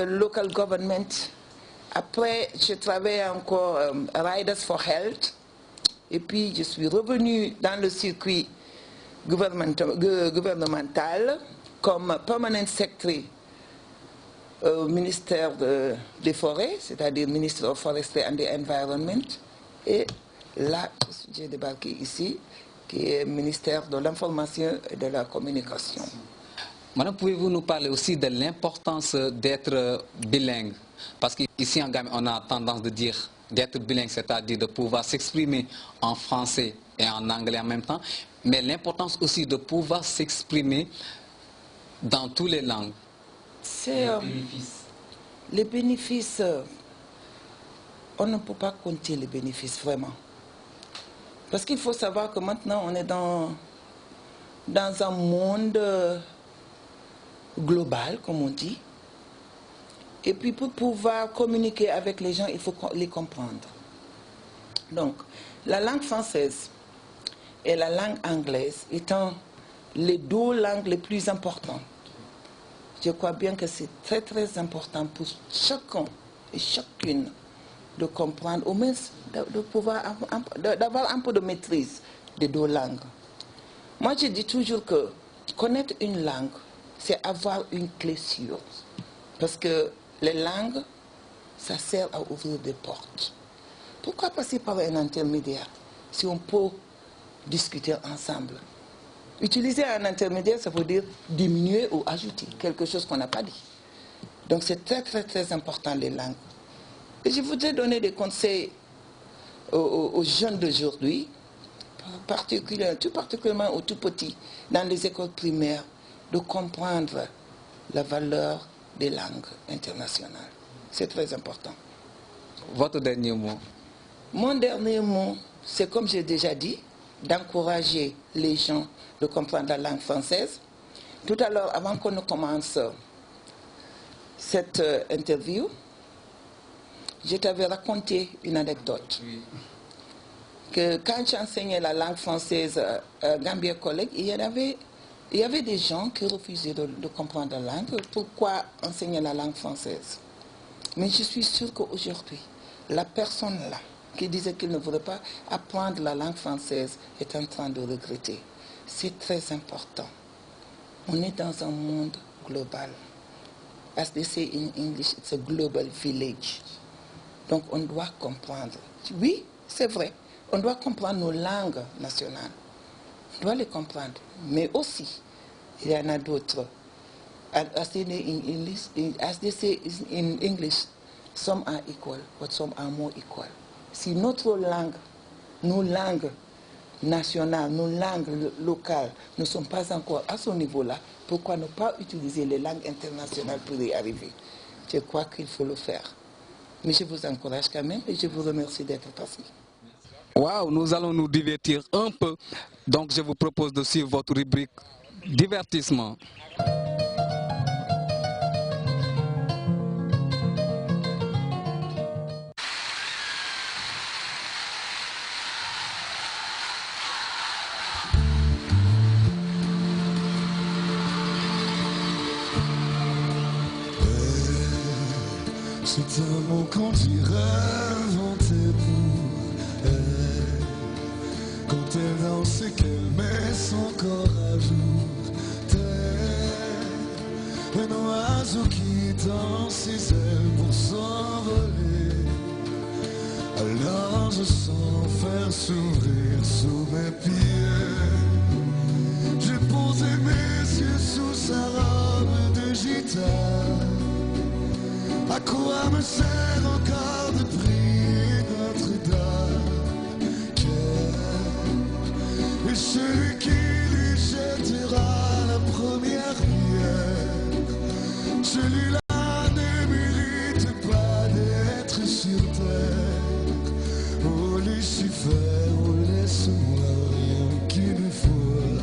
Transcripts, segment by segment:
Local government. Après, je travaille encore Riders for Health. Et puis, je suis revenue dans le circuit gouvernemental comme permanent secretary au ministère des Forêts, c'est-à-dire Ministre of Forestry and the Environment. Et là, j'ai débarqué ici, qui est ministère de l'Information et de la Communication. Madame, pouvez-vous nous parler aussi de l'importance d'être bilingue? Parce qu'ici en Gambie, on a tendance de dire d'être bilingue, c'est-à-dire de pouvoir s'exprimer en français et en anglais en même temps, mais l'importance aussi de pouvoir s'exprimer dans toutes les langues. C'est les bénéfices, on ne peut pas compter les bénéfices vraiment. Parce qu'il faut savoir que maintenant, on est dans un monde global, comme on dit. Et puis pour pouvoir communiquer avec les gens, il faut les comprendre. Donc, la langue française et la langue anglaise étant les deux langues les plus importantes, je crois bien que c'est très très important pour chacun et chacune de comprendre, au moins de pouvoir d'avoir un peu de maîtrise des deux langues. Moi, je dis toujours que connaître une langue, c'est avoir une clé sûre. Parce que les langues, ça sert à ouvrir des portes. Pourquoi passer par un intermédiaire si on peut discuter ensemble? Utiliser un intermédiaire, ça veut dire diminuer ou ajouter quelque chose qu'on n'a pas dit. Donc c'est très très très important les langues. Et je voudrais donner des conseils aux jeunes d'aujourd'hui, tout particulièrement aux tout petits, dans les écoles primaires, de comprendre la valeur des langues internationales. C'est très important. Votre dernier mot? Mon dernier mot, c'est comme j'ai déjà dit, d'encourager les gens de comprendre la langue française. Tout à l'heure, avant qu'on ne commence cette interview, je t'avais raconté une anecdote. Oui. Que quand j'enseignais la langue française à Gambia College, il y avait des gens qui refusaient de comprendre la langue. Pourquoi enseigner la langue française? Mais je suis sûre qu'aujourd'hui, la personne là, qui disait qu'il ne voulait pas apprendre la langue française, est en train de regretter. C'est très important. On est dans un monde global. As they say in English, it's a global village. Donc on doit comprendre. Oui, c'est vrai. On doit comprendre nos langues nationales. On doit les comprendre. Mais aussi, il y en a d'autres. As they say in English, some are equal, but some are more equal. Si notre langue, nos langues nationales, nos langues locales ne sont pas encore à ce niveau-là, pourquoi ne pas utiliser les langues internationales pour y arriver? Je crois qu'il faut le faire. Mais je vous encourage quand même et je vous remercie d'être passé. Wow, nous allons nous divertir un peu. Donc je vous propose de suivre votre rubrique divertissement. C'est un mot qu'on dirait inventé pour elle. Quand elle danse et qu'elle met son corps à jour, tel un oiseau qui tend ses ailes pour s'envoler. Alors je sens faire s'ouvrir sous mes pieds. J'ai posé mes yeux sous sa robe de gitane. À quoi me sert encore de prier Notre-Dame? Quel est celui qui lui jettera la première pierre? Celui-là ne mérite pas d'être sur terre. Oh Lucifer, oh laisse-moi rien qu'une fois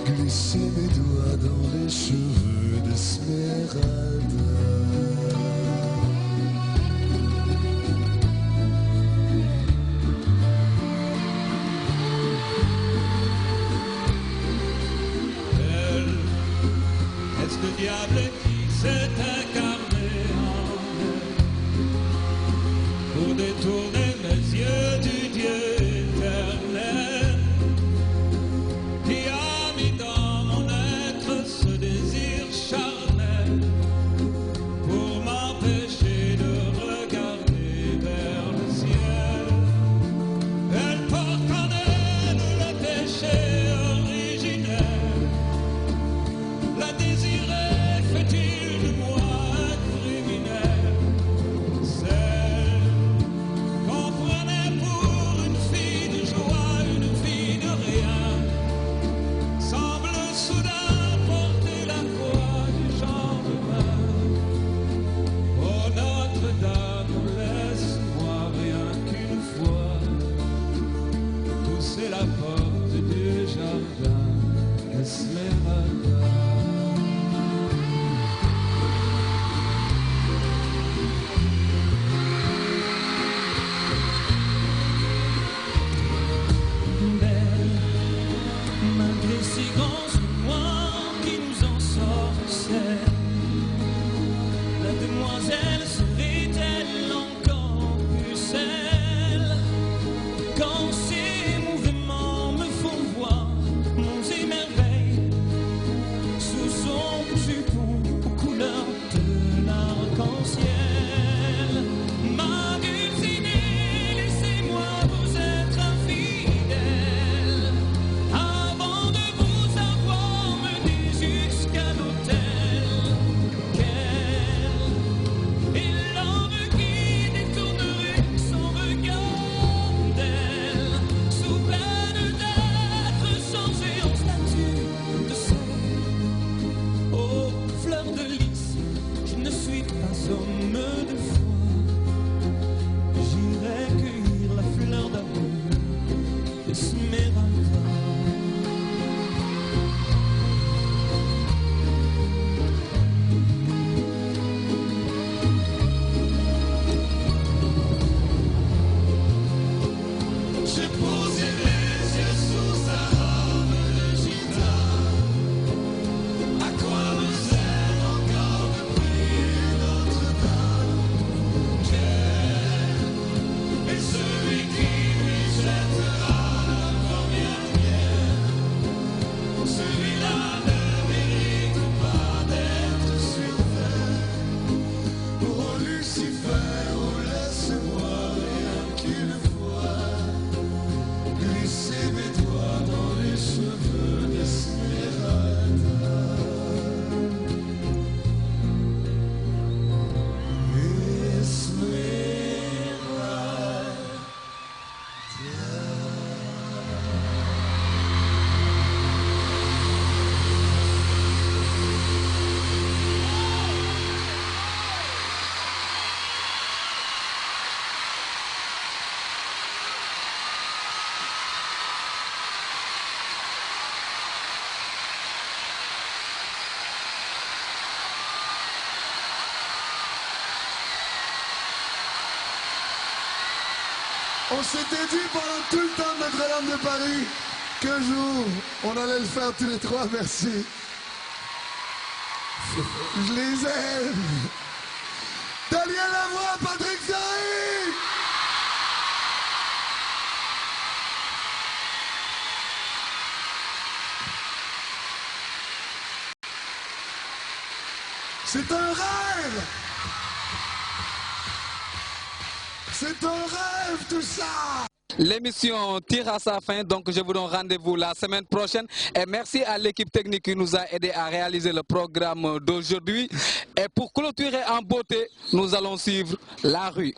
glisser mes doigts dans les cheveux d'Esmeralda. demoiselle serait-elle encore plus celle quand ses mouvements me font voir monts et merveilles sous son jupon aux couleurs de l'arc-en-ciel? Ma Dulcinée, laissez-moi vous être infidèle avant de vous avoir mené jusqu'à l'autel. Quelle est l'âme qui détournerait son regard d'elle sous peine d'être changée en statue de sel? Oh, fleur de lys, je ne suis pas homme de foi. J'irai cueillir la fleur d'amour d'Esmeralda. J'ai posé les yeux sous sa robe de gitane. À quoi me sert encore de prier Notre-Dame? Quel est celui qui lui jettera la première pierre? Celui-là ne mérite pas d'être sur terre. Oh Lucifer, oh laisse-moi rien qu'une fois glisser mes doigts dans les cheveux d'Esmeralda. On s'était dit pendant tout le temps de Notre-Dame de Paris qu'un jour, on allait le faire tous les trois, merci. Je les aime. Daniel Lavoie, Patrick Fiori. C'est un rêve. C'est un rêve tout ça. L'émission tire à sa fin, donc je vous donne rendez-vous la semaine prochaine. Et merci à l'équipe technique qui nous a aidé à réaliser le programme d'aujourd'hui. Et pour clôturer en beauté, nous allons suivre La Rue.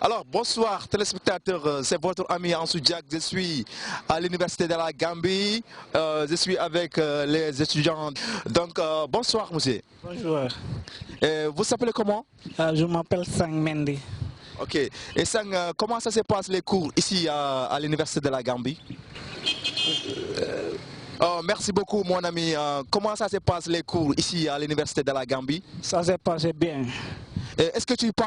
Alors, bonsoir téléspectateurs, c'est votre ami Ansou Diak, je suis à l'université de la Gambie, je suis avec les étudiants. Donc, bonsoir monsieur. Bonjour. Vous s'appelez comment? Je m'appelle Sang Mendy. Ok. Et Sang, comment ça se passe les cours ici à l'université de la Gambie? Merci beaucoup mon ami. Comment ça se passe les cours ici à l'université de la Gambie? Ça s'est passé bien. Est-ce que tu parles